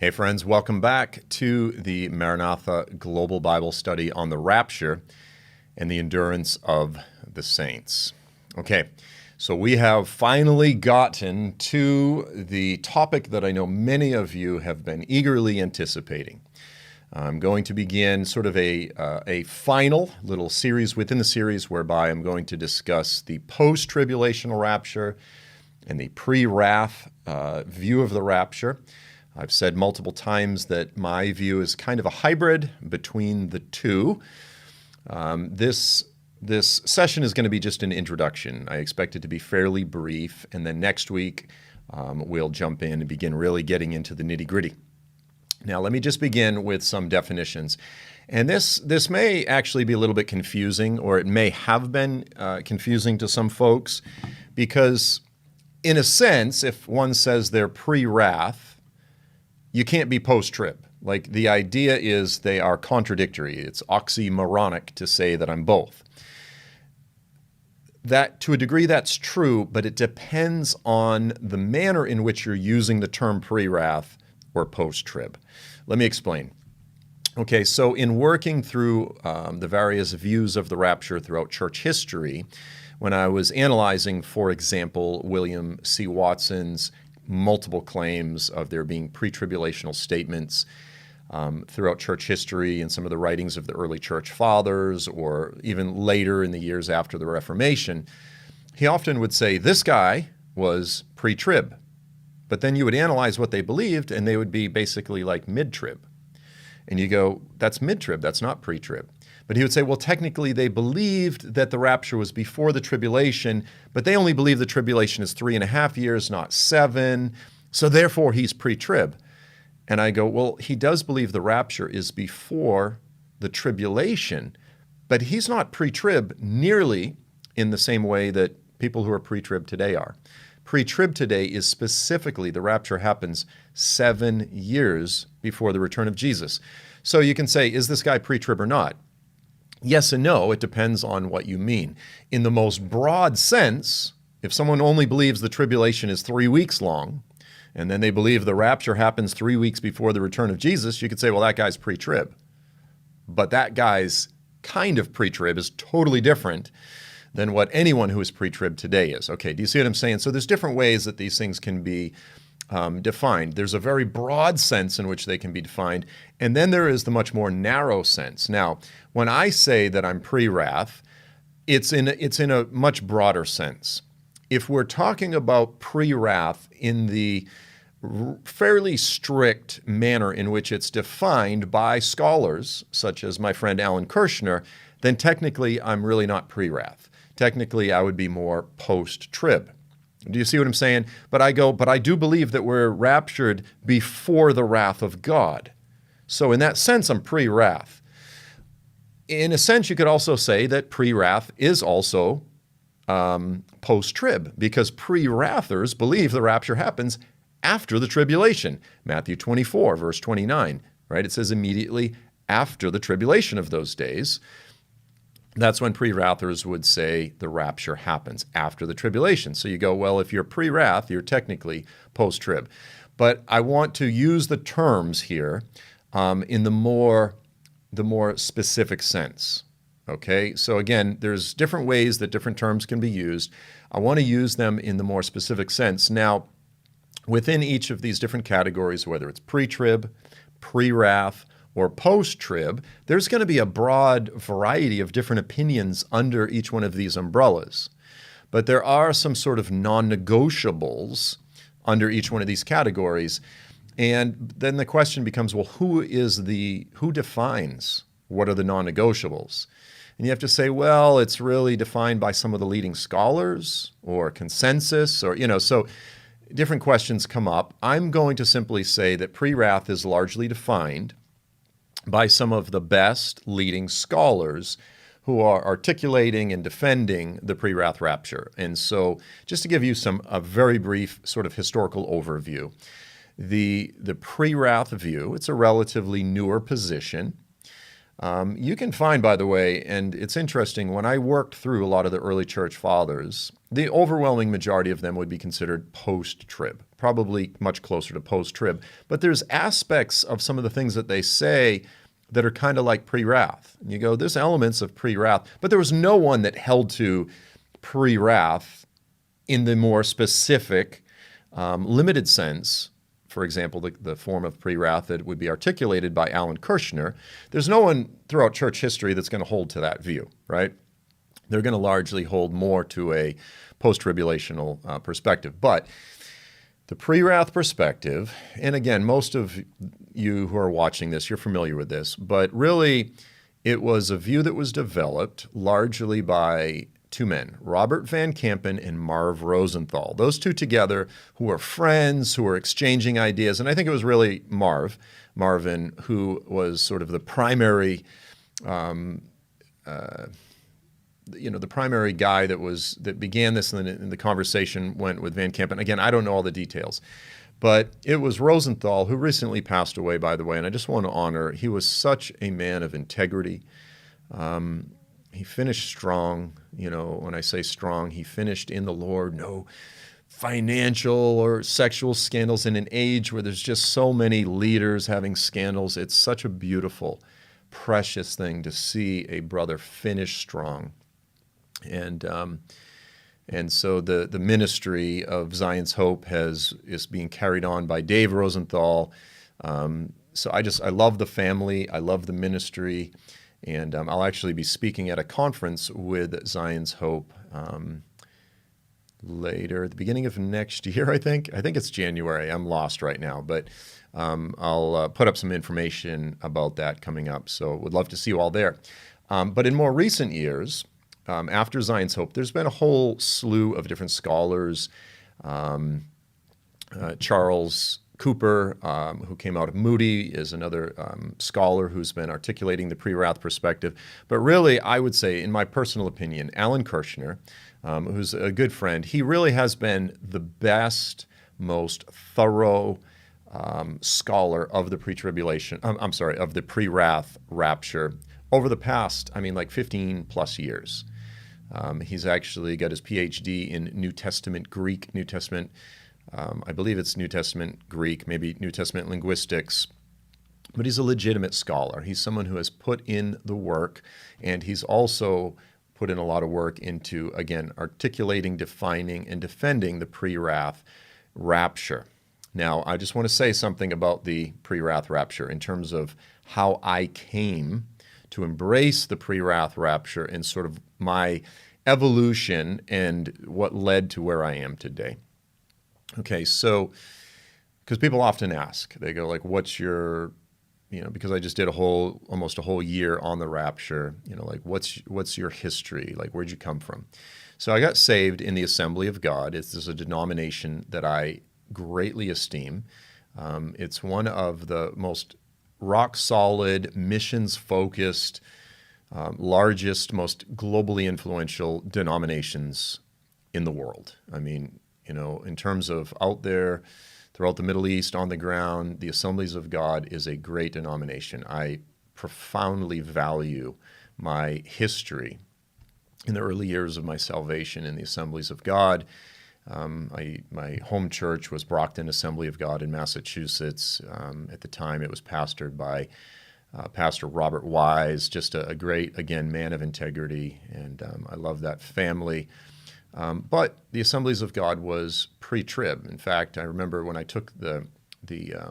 Hey friends, welcome back to the Maranatha Global Bible Study on the Rapture and the Endurance of the Saints. Okay, so we have finally gotten to the topic that I know many of you have been eagerly anticipating. I'm going to begin sort of a final little series within the series whereby I'm going to discuss the post-tribulational rapture and the pre-wrath view of the rapture. I've said multiple times that my view is kind of a hybrid between the two. This session is going to be just an introduction. I expect it to be fairly brief, and then next week we'll jump in and begin really getting into the nitty-gritty. Now, let me just begin with some definitions. And this may actually be a little bit confusing, or it may have been confusing to some folks, because in a sense, if one says they're pre-wrath, you can't be post-trib. Like, the idea is they are contradictory. It's oxymoronic to say that I'm both. That, to a degree, that's true, but it depends on the manner in which you're using the term pre-wrath or post-trib. Let me explain. Okay, so in working through the various views of the rapture throughout church history, when I was analyzing, for example, William C. Watson's multiple claims of there being pre-tribulational statements throughout church history and some of the writings of the early church fathers, or even later in the years after the Reformation, he often would say, this guy was pre-trib. But then you would analyze what they believed, and they would be basically like mid-trib. And you go, that's mid-trib, that's not pre-trib. But he would say, well, technically they believed that the rapture was before the tribulation, but they only believe the tribulation is 3.5 years, not 7. So therefore he's pre-trib. And I go, well, he does believe the rapture is before the tribulation, but he's not pre-trib nearly in the same way that people who are pre-trib today are. Pre-trib today is specifically the rapture happens 7 years before the return of Jesus. So you can say, is this guy pre-trib or not? Yes and no, it depends on what you mean. In the most broad sense, if someone only believes the tribulation is 3 weeks long, and then they believe the rapture happens 3 weeks before the return of Jesus, you could say, well, that guy's pre-trib. But that guy's kind of pre-trib is totally different than what anyone who is pre-trib today is. Okay, do you see what I'm saying? So there's different ways that these things can be defined. There's a very broad sense in which they can be defined, and then there is the much more narrow sense. Now, when I say that I'm pre-wrath, it's in a much broader sense. If we're talking about pre-wrath in the fairly strict manner in which it's defined by scholars, such as my friend Alan Kirshner, then technically I'm really not pre-wrath. Technically, I would be more post-trib. Do you see what I'm saying? But I do believe that we're raptured before the wrath of God. So in that sense, I'm pre-wrath. In a sense, you could also say that pre-wrath is also post-trib, because pre-wrathers believe the rapture happens after the tribulation. Matthew 24, verse 29, right? It says immediately after the tribulation of those days. That's when pre-wrathers would say the rapture happens after the tribulation. So you go, well, if you're pre-wrath, you're technically post-trib. But I want to use the terms here in the more specific sense. Okay, so again, there's different ways that different terms can be used. I want to use them in the more specific sense. Now, within each of these different categories, whether it's pre-trib, pre-wrath, or post-trib, there's going to be a broad variety of different opinions under each one of these umbrellas. But there are some sort of non-negotiables under each one of these categories. And then the question becomes, well, who defines what are the non-negotiables? And you have to say, well, it's really defined by some of the leading scholars or consensus, or, so different questions come up. I'm going to simply say that pre-wrath is largely defined by some of the best leading scholars who are articulating and defending the pre-wrath rapture. And so just to give you a very brief sort of historical overview, the pre-wrath view, it's a relatively newer position. You can find, by the way, and it's interesting, when I worked through a lot of the early church fathers, the overwhelming majority of them would be considered post-trib, probably much closer to post-trib. But there's aspects of some of the things that they say that are kind of like pre-wrath. And you go, there's elements of pre-wrath, but there was no one that held to pre-wrath in the more specific, limited sense. For example, the form of pre-wrath that would be articulated by Alan Kirshner. There's no one throughout church history that's going to hold to that view, right? They're going to largely hold more to a post-tribulational perspective. But the pre-wrath perspective, and again, most of you who are watching this, you're familiar with this, but really it was a view that was developed largely by two men, Robert Van Kampen and Marv Rosenthal. Those two together, who were friends, who were exchanging ideas. And I think it was really Marvin, who was sort of the primary, the primary guy that began this, and the conversation went with Van Kampen. Again, I don't know all the details. But it was Rosenthal, who recently passed away, by the way, and I just want to honor, he was such a man of integrity. He finished strong. When I say strong, he finished in the Lord. No financial or sexual scandals in an age where there's just so many leaders having scandals. It's such a beautiful, precious thing to see a brother finish strong. And so the ministry of Zion's Hope is being carried on by Dave Rosenthal. So I love the family. I love the ministry. And I'll actually be speaking at a conference with Zion's Hope later, at the beginning of next year, I think. I think it's January. I'm lost right now. But I'll put up some information about that coming up. So would love to see you all there. But in more recent years, after Zion's Hope, there's been a whole slew of different scholars. Charles Cooper, who came out of Moody, is another scholar who's been articulating the pre-wrath perspective. But really, I would say, in my personal opinion, Alan Kirshner, who's a good friend, he really has been the best, most thorough scholar of the of the pre-wrath rapture over the past, 15 plus years. He's actually got his PhD in New Testament Greek, New Testament I believe it's New Testament Greek, maybe New Testament linguistics, but he's a legitimate scholar. He's someone who has put in the work, and he's also put in a lot of work into, again, articulating, defining, and defending the pre-wrath rapture. Now, I just want to say something about the pre-wrath rapture in terms of how I came to embrace the pre-wrath rapture and sort of my evolution and what led to where I am today. Okay, so, because people often ask, they go like, what's your, because I just did almost a whole year on the rapture, what's your history? Like, where'd you come from? So I got saved in the Assembly of God. It's a denomination that I greatly esteem. It's one of the most rock-solid, missions-focused, largest, most globally influential denominations in the world. In terms of out there, throughout the Middle East, on the ground, the Assemblies of God is a great denomination. I profoundly value my history in the early years of my salvation in the Assemblies of God. My home church was Brockton Assembly of God in Massachusetts. At the time, it was pastored by Pastor Robert Wise, just a great, again, man of integrity, and I love that family. But the Assemblies of God was pre-trib. In fact, I remember when I took the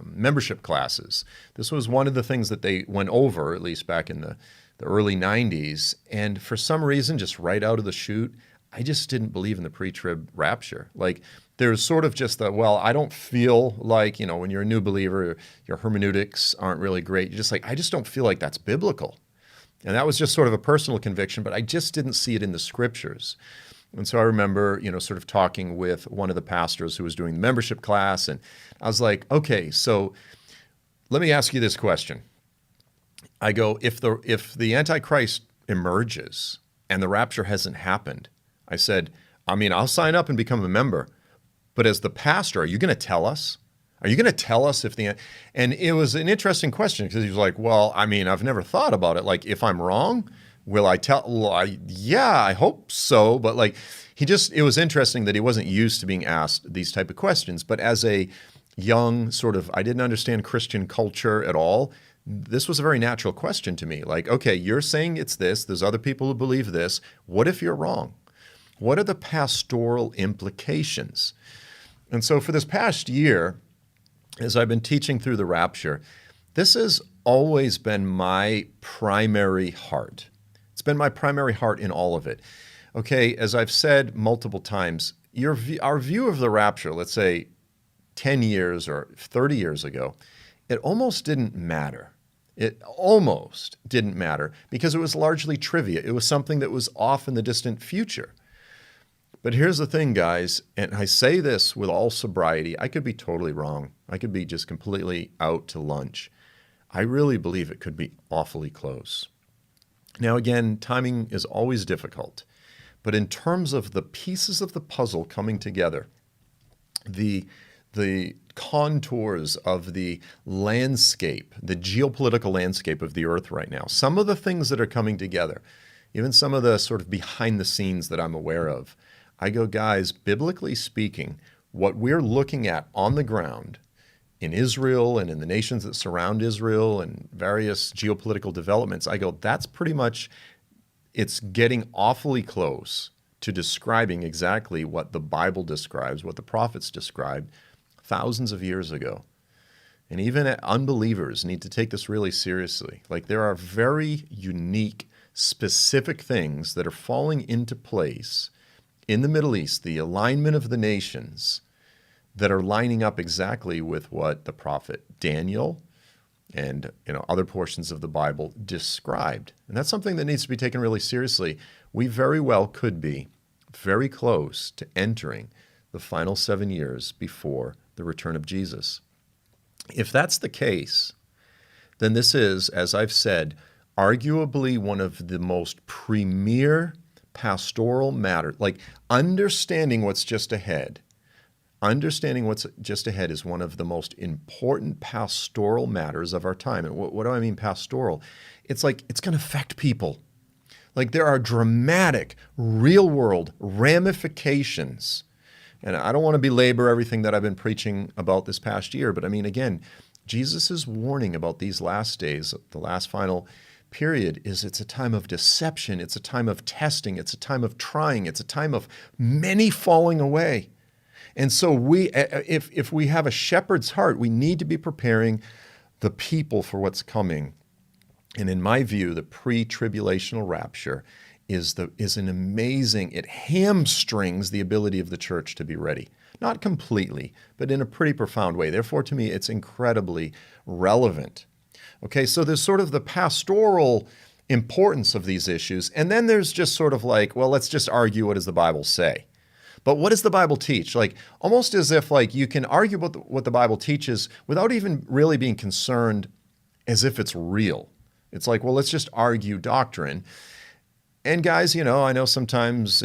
membership classes, this was one of the things that they went over, at least back in the early 90s. And for some reason, just right out of the chute, I just didn't believe in the pre-trib rapture. Like, there's sort of just I don't feel like, when you're a new believer, your hermeneutics aren't really great. You're just like, I just don't feel like that's biblical. And that was just sort of a personal conviction, but I just didn't see it in the scriptures. And so I remember, sort of talking with one of the pastors who was doing the membership class, and I was like, okay, so let me ask you this question. I go, if the Antichrist emerges and the rapture hasn't happened, I said, I'll sign up and become a member, but as the pastor, are you going to tell us? Are you going to tell us if the, and it was an interesting question because he was like, well, I mean, I've never thought about it. Like, if I'm wrong, will I tell? Well, yeah, I hope so. But like, it was interesting that he wasn't used to being asked these type of questions. But as a young sort of, I didn't understand Christian culture at all. This was a very natural question to me. Like, okay, you're saying it's this. There's other people who believe this. What if you're wrong? What are the pastoral implications? And so for this past year, as I've been teaching through the rapture, this has always been my primary heart. It's been my primary heart in all of it. Okay, as I've said multiple times, our view of the rapture, let's say 10 years or 30 years ago, it almost didn't matter. It almost didn't matter because it was largely trivia. It was something that was off in the distant future. But here's the thing, guys, and I say this with all sobriety. I could be totally wrong. I could be just completely out to lunch. I really believe it could be awfully close. Now, again, timing is always difficult. But in terms of the pieces of the puzzle coming together, the contours of the landscape, the geopolitical landscape of the earth right now, some of the things that are coming together, even some of the sort of behind the scenes that I'm aware of, I go, guys, biblically speaking, what we're looking at on the ground in Israel and in the nations that surround Israel and various geopolitical developments, I go, that's pretty much, it's getting awfully close to describing exactly what the Bible describes, what the prophets described thousands of years ago. And even unbelievers need to take this really seriously. Like, there are very unique, specific things that are falling into place in the Middle East, the alignment of the nations, that are lining up exactly with what the prophet Daniel and other portions of the Bible described. And that's something that needs to be taken really seriously. We very well could be very close to entering the final 7 years before the return of Jesus. If that's the case, then this is, as I've said, arguably one of the most premier pastoral matters. Like, understanding what's just ahead. Understanding what's just ahead is one of the most important pastoral matters of our time. And what do I mean pastoral? It's like it's going to affect people. Like, there are dramatic, real-world ramifications. And I don't want to belabor everything that I've been preaching about this past year, but I mean, again, Jesus' warning about these last days, the last final period, is it's a time of deception, it's a time of testing, it's a time of trying, it's a time of many falling away. And so if we have a shepherd's heart, we need to be preparing the people for what's coming. And in my view, the pre-tribulational rapture is an amazing, it hamstrings the ability of the church to be ready. Not completely, but in a pretty profound way. Therefore, to me, it's incredibly relevant. Okay, so there's sort of the pastoral importance of these issues, and then there's just sort of like, well, let's just argue, what does the Bible say? But what does the Bible teach? Like, almost as if like you can argue about what the Bible teaches without even really being concerned as if it's real. It's like, well, let's just argue doctrine. And guys, I know sometimes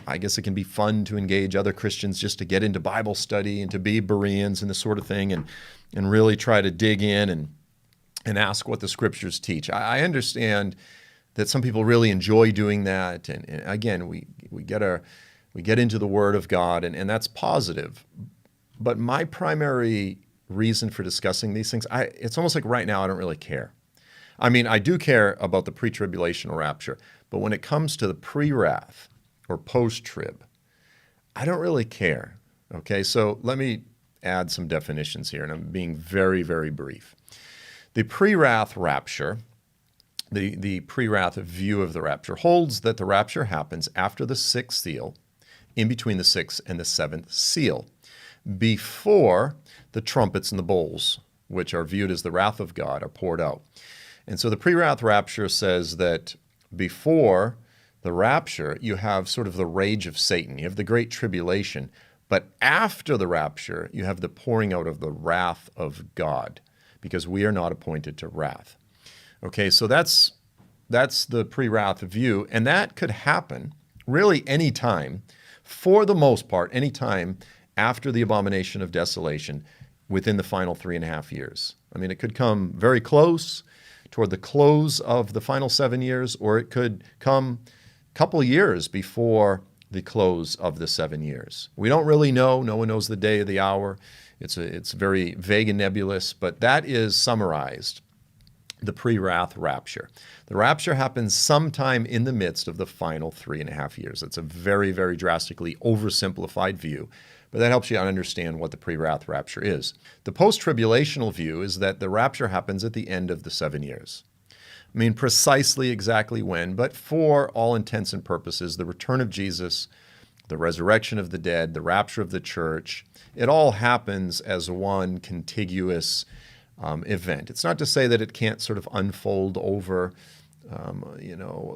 I guess it can be fun to engage other Christians just to get into Bible study and to be Bereans and this sort of thing and really try to dig in and ask what the scriptures teach. I understand that some people really enjoy doing that. And again, we get into the Word of God, and that's positive. But my primary reason for discussing these things, it's almost like right now I don't really care. I mean, I do care about the pre-tribulational rapture, but when it comes to the pre-wrath or post-trib, I don't really care. Okay, so let me add some definitions here, and I'm being very, very brief. The pre-wrath rapture, the pre-wrath view of the rapture, holds that the rapture happens after the sixth seal, in between the sixth and the seventh seal, before the trumpets and the bowls, which are viewed as the wrath of God, are poured out. And so the pre-wrath rapture says that before the rapture, you have sort of the rage of Satan. You have the great tribulation. But after the rapture, you have the pouring out of the wrath of God, because we are not appointed to wrath. Okay, so that's the pre-wrath view, and that could happen really any time, for the most part, any time after the abomination of desolation, within the final 3.5 years. I mean, it could come very close toward the close of the final 7 years, or it could come a couple years before the close of the 7 years. We don't really know. No one knows the day or the hour. It's very vague and nebulous, but that is summarized, the pre-wrath rapture. The rapture happens sometime in the midst of the final 3.5 years. It's a very, very drastically oversimplified view, but that helps you understand what the pre-wrath rapture is. The post-tribulational view is that the rapture happens at the end of the 7 years. I mean, precisely exactly when, but for all intents and purposes, the return of Jesus, the resurrection of the dead, the rapture of the church, it all happens as one contiguous event. It's not to say that it can't sort of unfold over,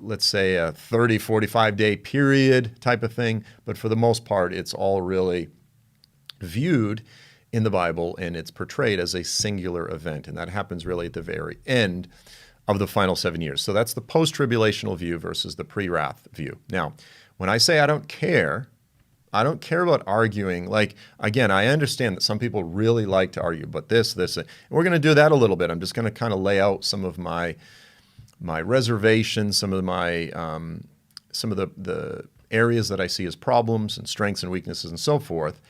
let's say a 30, 45-day period type of thing, but for the most part, it's all really viewed in the Bible, and it's portrayed as a singular event, and that happens really at the very end of the final 7 years. So that's the post-tribulational view versus the pre-wrath view. Now, when I say I don't care about arguing. Like, again, I understand that some people really like to argue, but this, and we're going to do that a little bit. I'm just going to kind of lay out some of my reservations, some of the areas that I see as problems and strengths and weaknesses and so forth.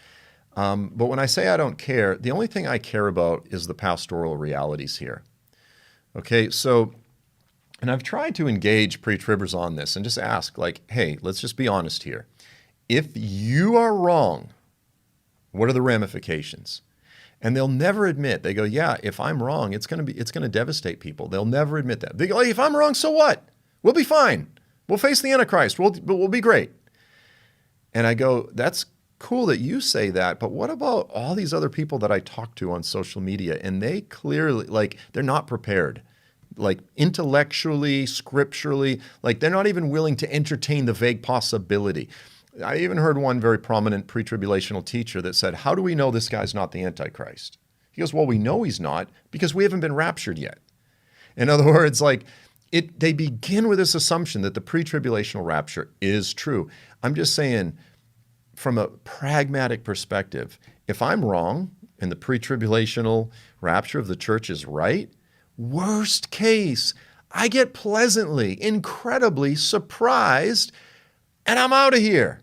But when I say I don't care, the only thing I care about is the pastoral realities here. Okay, so, and I've tried to engage pre-tribbers on this and just ask, like, hey, let's just be honest here. If you are wrong, what are the ramifications? And they'll never admit. They go, yeah, if I'm wrong, it's going to devastate people. They'll never admit that. They go, hey, if I'm wrong, so what? We'll be fine. We'll face the Antichrist. We'll be great. And I go, that's cool that you say that, but what about all these other people that I talk to on social media? And they clearly, like, they're not prepared. Like, intellectually, scripturally, like, they're not even willing to entertain the vague possibility. I even heard one very prominent pre-tribulational teacher that said, how do we know this guy's not the Antichrist? He goes, well, we know he's not because we haven't been raptured yet. In other words, like, they begin with this assumption that the pre-tribulational rapture is true. I'm just saying, from a pragmatic perspective, if I'm wrong and the pre-tribulational rapture of the church is right, worst case, I get pleasantly, incredibly surprised, and I'm out of here,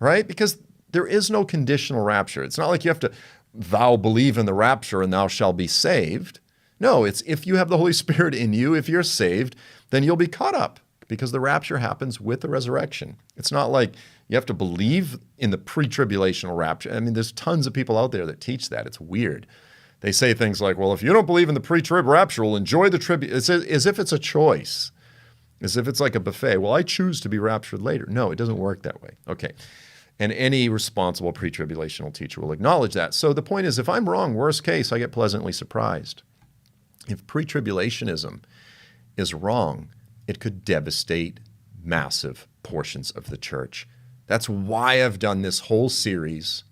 right? Because there is no conditional rapture. It's not like you have to, thou believe in the rapture and thou shalt be saved. No, it's if you have the Holy Spirit in you, if you're saved, then you'll be caught up because the rapture happens with the resurrection. It's not like you have to believe in the pre-tribulational rapture. I mean, there's tons of people out there that teach that. It's weird. They say things like, well, if you don't believe in the pre-trib rapture, we'll enjoy the trib. It's as if it's a choice. As if it's like a buffet. Well, I choose to be raptured later. No, it doesn't work that way. Okay. And any responsible pre-tribulational teacher will acknowledge that. So the point is, if I'm wrong, worst case, I get pleasantly surprised. If pre-tribulationism is wrong, it could devastate massive portions of the church. That's why I've done this whole series.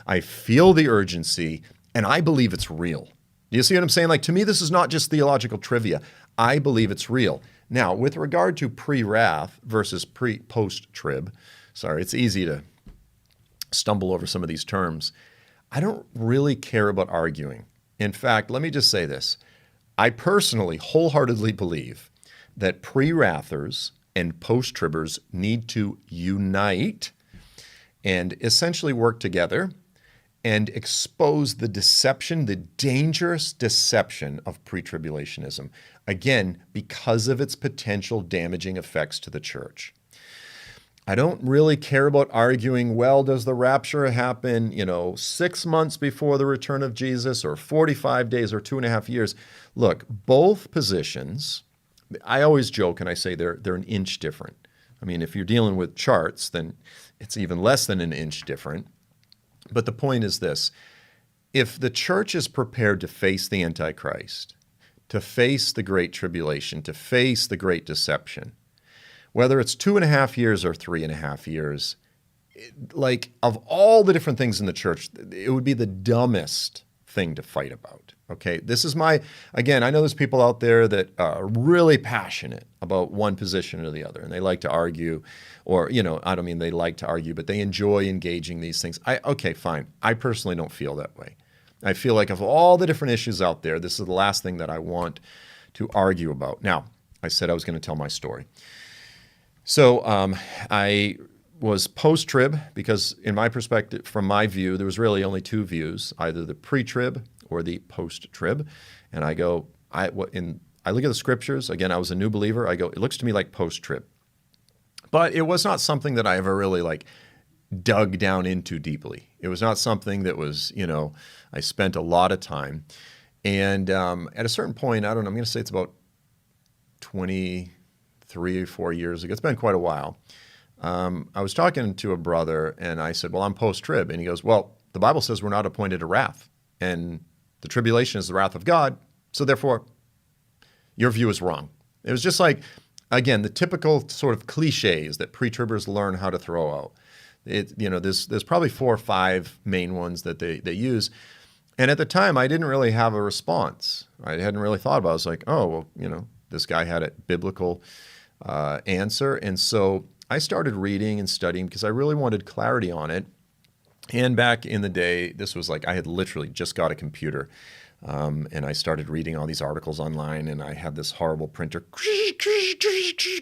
I feel the urgency, and I believe it's real. Do you see what I'm saying? Like, to me, this is not just theological trivia. I believe it's real. Now, with regard to pre-wrath versus post-trib, sorry, it's easy to stumble over some of these terms. I don't really care about arguing. In fact, let me just say this. I personally wholeheartedly believe that pre-wrathers and post-tribbers need to unite and essentially work together and expose the deception, the dangerous deception of pre-tribulationism, again, because of its potential damaging effects to the church. I don't really care about arguing, well, does the rapture happen, 6 months before the return of Jesus or 45 days or 2.5 years? Look, both positions, I always joke and I say they're an inch different. I mean, if you're dealing with charts, then it's even less than an inch different. But the point is this. If the church is prepared to face the Antichrist, to face the Great Tribulation, to face the Great Deception, whether it's 2.5 years or 3.5 years, like, of all the different things in the church, it would be the dumbest thing to fight about. Okay, this is again, I know there's people out there that are really passionate about one position or the other, and they like to argue, or, I don't mean they like to argue, but they enjoy engaging these things. Okay, fine. I personally don't feel that way. I feel like of all the different issues out there, this is the last thing that I want to argue about. Now, I said I was going to tell my story. So I was post-trib because in my perspective, from my view, there was really only two views, either the pre-trib or the post-trib. And I go, I look at the scriptures. Again, I was a new believer. I go, it looks to me like post-trib. But it was not something that I ever really like dug down into deeply. It was not something that was, I spent a lot of time. And at a certain point, I don't know, I'm going to say it's about 23 or 4 years ago. It's been quite a while. I was talking to a brother and I said, well, I'm post-trib. And he goes, well, the Bible says we're not appointed to wrath. And the tribulation is the wrath of God. So therefore, your view is wrong. It was just like, again, the typical sort of cliches that pre-tribbers learn how to throw out. There's probably 4 or 5 main ones that they use. And at the time, I didn't really have a response. I hadn't really thought about it. I was like, oh, well, this guy had a biblical answer. And so I started reading and studying because I really wanted clarity on it. And back in the day, this was like I had literally just got a computer. And I started reading all these articles online, and I had this horrible printer,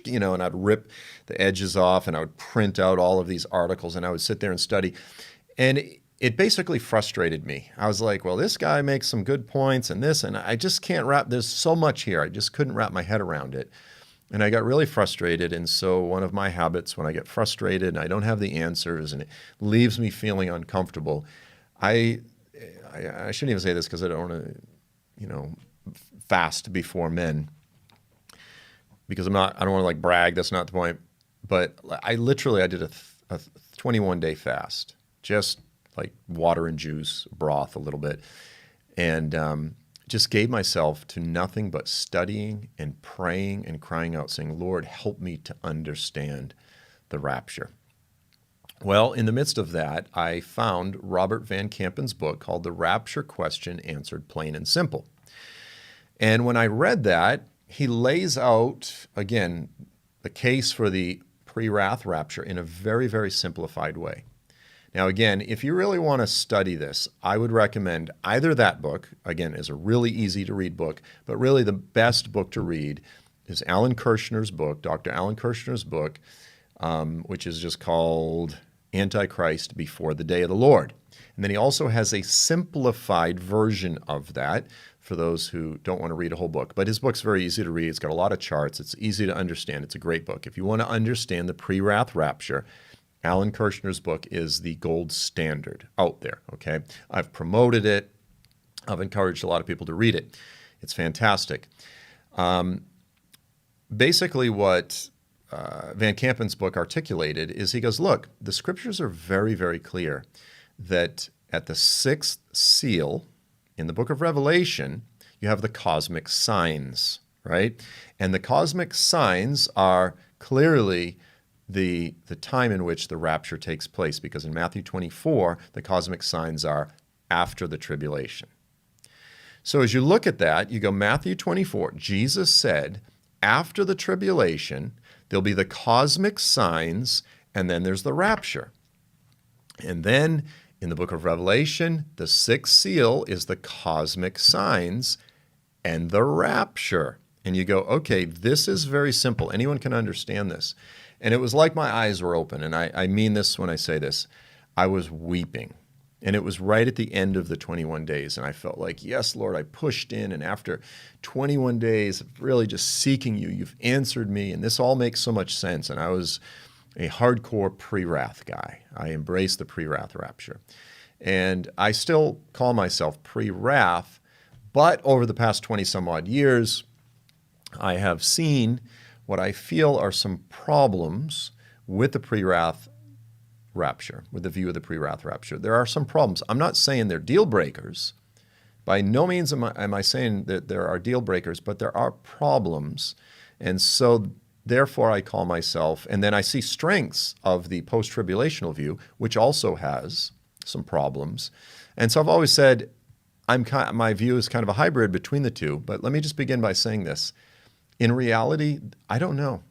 and I'd rip the edges off, and I would print out all of these articles, and I would sit there and study. And it basically frustrated me. I was like, well, this guy makes some good points and this, and I just can't there's so much here. I just couldn't wrap my head around it. And I got really frustrated. And so one of my habits when I get frustrated and I don't have the answers and it leaves me feeling uncomfortable, I shouldn't even say this because I don't want to, fast before men because I don't want to like brag. That's not the point. But I did a 21-day fast, just like water and juice, broth a little bit, and just gave myself to nothing but studying and praying and crying out, saying, Lord, help me to understand the rapture. Well, in the midst of that, I found Robert Van Kampen's book called The Rapture Question Answered Plain and Simple. And when I read that, he lays out, again, the case for the pre-wrath rapture in a very, very simplified way. Now, again, if you really want to study this, I would recommend either that book, again, is a really easy to read book, but really the best book to read is Alan Kirshner's book, Dr. Alan Kirshner's book, which is just called Antichrist Before the Day of the Lord. And then he also has a simplified version of that for those who don't want to read a whole book. But his book's very easy to read. It's got a lot of charts. It's easy to understand. It's a great book. If you want to understand the pre-wrath rapture, Alan Kirshner's book is the gold standard out there, okay? I've promoted it. I've encouraged a lot of people to read it. It's fantastic. Basically what Van Kampen's book articulated is he goes, look, the scriptures are very, very clear that at the 6th seal in the book of Revelation, you have the cosmic signs, right? And the cosmic signs are clearly the time in which the rapture takes place, because in Matthew 24, the cosmic signs are after the tribulation. So as you look at that, you go, Matthew 24, Jesus said, after the tribulation, there'll be the cosmic signs, and then there's the rapture. And then in the book of Revelation, the 6th seal is the cosmic signs and the rapture. And you go, okay, this is very simple. Anyone can understand this. And it was like my eyes were open, and I mean this when I say this. I was weeping. And it was right at the end of the 21 days, and I felt like, yes, Lord, I pushed in, and after 21 days of really just seeking you, you've answered me, and this all makes so much sense. And I was a hardcore pre-wrath guy. I embraced the pre-wrath rapture. And I still call myself pre-wrath, but over the past 20-some-odd years, I have seen what I feel are some problems with the pre-wrath rapture, with the view of the pre-wrath rapture. There are some problems. I'm not saying they're deal breakers. By no means am I saying that there are deal breakers, but there are problems. And so therefore I call myself, and then I see strengths of the post-tribulational view, which also has some problems. And so I've always said my view is kind of a hybrid between the two. But let me just begin by saying this. In reality, I don't know.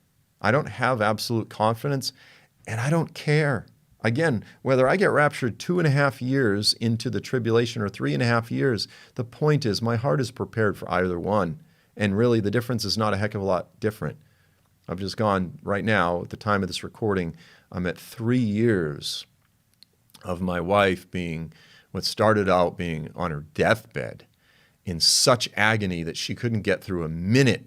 I don't have absolute confidence, and I don't care. Again, whether I get raptured 2.5 years into the tribulation or 3.5 years, the point is my heart is prepared for either one. And really, the difference is not a heck of a lot different. I've just gone right now, at the time of this recording, I'm at 3 years of my wife being, what started out being on her deathbed in such agony that she couldn't get through a minute,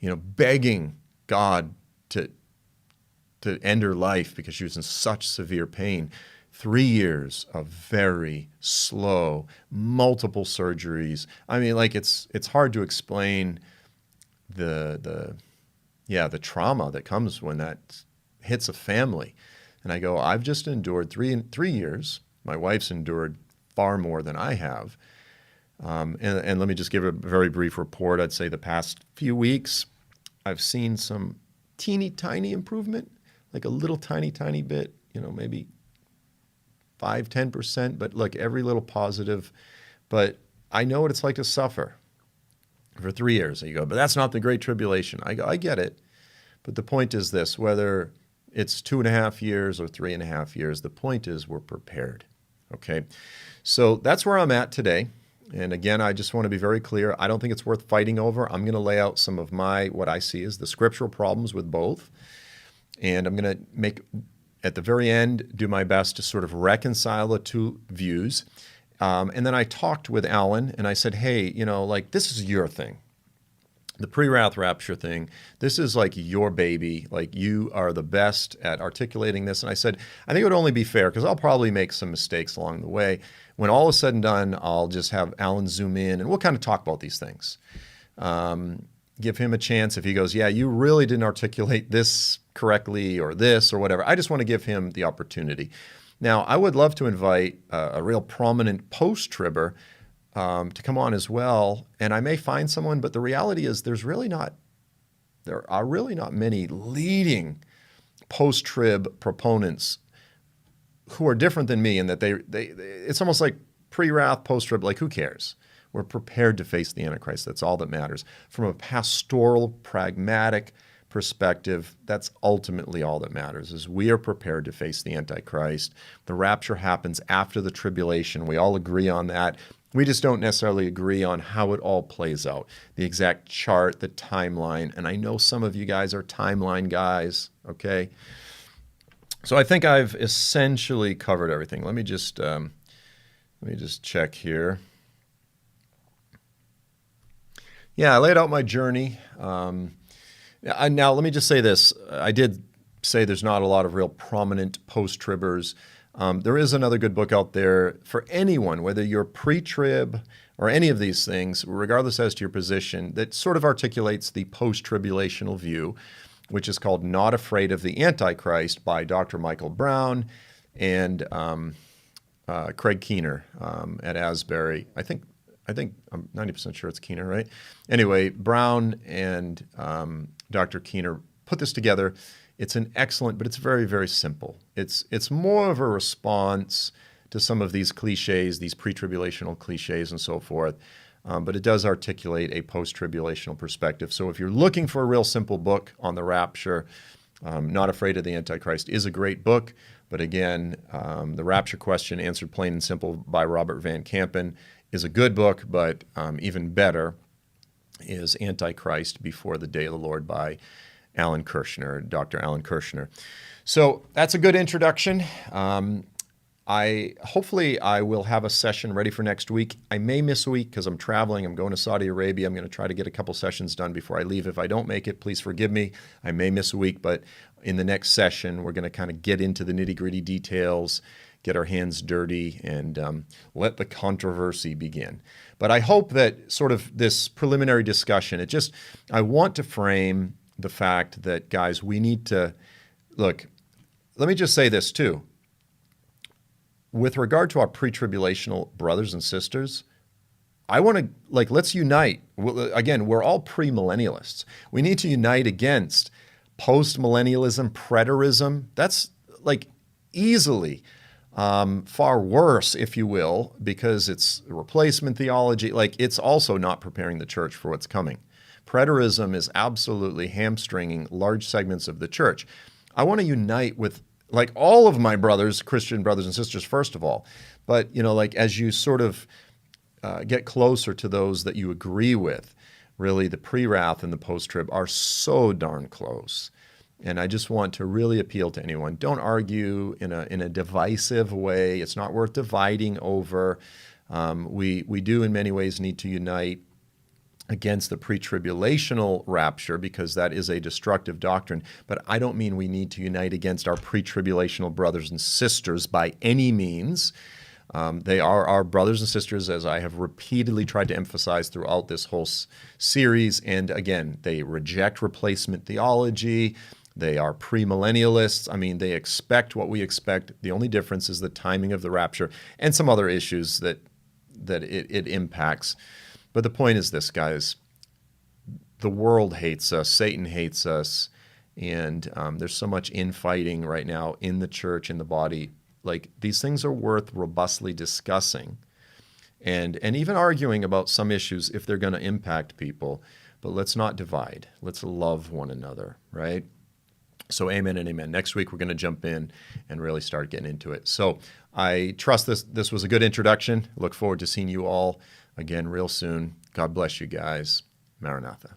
begging God to end her life because she was in such severe pain. 3 years of very slow, multiple surgeries. I mean, it's hard to explain the trauma that comes when that hits a family. And I go, I've just endured 3 years. My wife's endured far more than I have. And let me just give a very brief report. I'd say the past few weeks, I've seen some teeny tiny improvement, like a little tiny bit, maybe 5-10%, but look, every little positive. But I know what it's like to suffer for 3 years. And you go, but that's not the Great Tribulation. I go, I get it. But the point is this, whether it's 2.5 years or 3.5 years, the point is we're prepared. Okay. So that's where I'm at today. And again, I just want to be very clear. I don't think it's worth fighting over. I'm going to lay out some of what I see as the scriptural problems with both. And I'm going to at the very end, do my best to sort of reconcile the two views. And then I talked with Alan and I said, hey, this is your thing. The pre-wrath rapture thing, this is like your baby. Like you are the best at articulating this. And I said, I think it would only be fair because I'll probably make some mistakes along the way. When all is said and done, I'll just have Alan zoom in and we'll kind of talk about these things. Give him a chance if he goes, yeah, you really didn't articulate this correctly or this or whatever. I just want to give him the opportunity. Now, I would love to invite a real prominent post-tribber to come on as well, and I may find someone, but the reality is there are really not many leading post-trib proponents who are different than me in that it's almost like pre-wrath, post-trib, like who cares? We're prepared to face the Antichrist. That's all that matters. From a pastoral, pragmatic perspective, that's ultimately all that matters, is we are prepared to face the Antichrist. The rapture happens after the tribulation. We all agree on that. We just don't necessarily agree on how it all plays out, the exact chart, the timeline. And I know some of you guys are timeline guys, okay? So I think I've essentially covered everything. Let me just check here. Yeah, I laid out my journey. Now, let me just say this. I did say there's not a lot of real prominent post-tribbers. There is another good book out there for anyone, whether you're pre-trib or any of these things, regardless as to your position, that sort of articulates the post-tribulational view, which is called Not Afraid of the Antichrist by Dr. Michael Brown and Craig Keener at Asbury. I think I'm 90% sure it's Keener, right? Anyway, Brown and Dr. Keener put this together. It's an excellent, but it's very, very simple. It's more of a response to some of these cliches, these pre-tribulational cliches and so forth, but it does articulate a post-tribulational perspective. So if you're looking for a real simple book on the rapture, Not Afraid of the Antichrist is a great book. But again, The Rapture Question Answered Plain and Simple by Robert Van Kampen is a good book, but even better is Antichrist Before the Day of the Lord by Alan Kirshner, Dr. Alan Kirshner. So that's a good introduction. Hopefully I will have a session ready for next week. I may miss a week because I'm traveling. I'm going to Saudi Arabia. I'm going to try to get a couple sessions done before I leave. If I don't make it, please forgive me. I may miss a week, but in the next session, we're going to kind of get into the nitty-gritty details, get our hands dirty, and let the controversy begin. But I hope that sort of this preliminary discussion, I want to frame the fact that, guys, we need to, look, let me just say this too. With regard to our pre-tribulational brothers and sisters, I want to, let's unite. Again, we're all premillennialists. We need to unite against post-millennialism, preterism. That's easily far worse, if you will, because it's replacement theology. It's also not preparing the church for what's coming. Preterism is absolutely hamstringing large segments of the church. I want to unite with like all of my brothers, Christian brothers and sisters, first of all. But, like as you sort of get closer to those that you agree with, really the pre-wrath and the post-trib are so darn close. And I just want to really appeal to anyone. Don't argue in a divisive way. It's not worth dividing over. We do in many ways need to unite against the pre-tribulational rapture because that is a destructive doctrine. But I don't mean we need to unite against our pre-tribulational brothers and sisters by any means. They are our brothers and sisters, as I have repeatedly tried to emphasize throughout this whole series. And again, they reject replacement theology. They are premillennialists. I mean, they expect what we expect. The only difference is the timing of the rapture and some other issues that it impacts. But the point is this, guys. The world hates us. Satan hates us. And there's so much infighting right now in the church, in the body. Like, these things are worth robustly discussing and even arguing about some issues if they're going to impact people. But let's not divide. Let's love one another, right? So amen and amen. Next week, we're going to jump in and really start getting into it. So I trust this was a good introduction. Look forward to seeing you all again real soon. God bless you guys. Maranatha.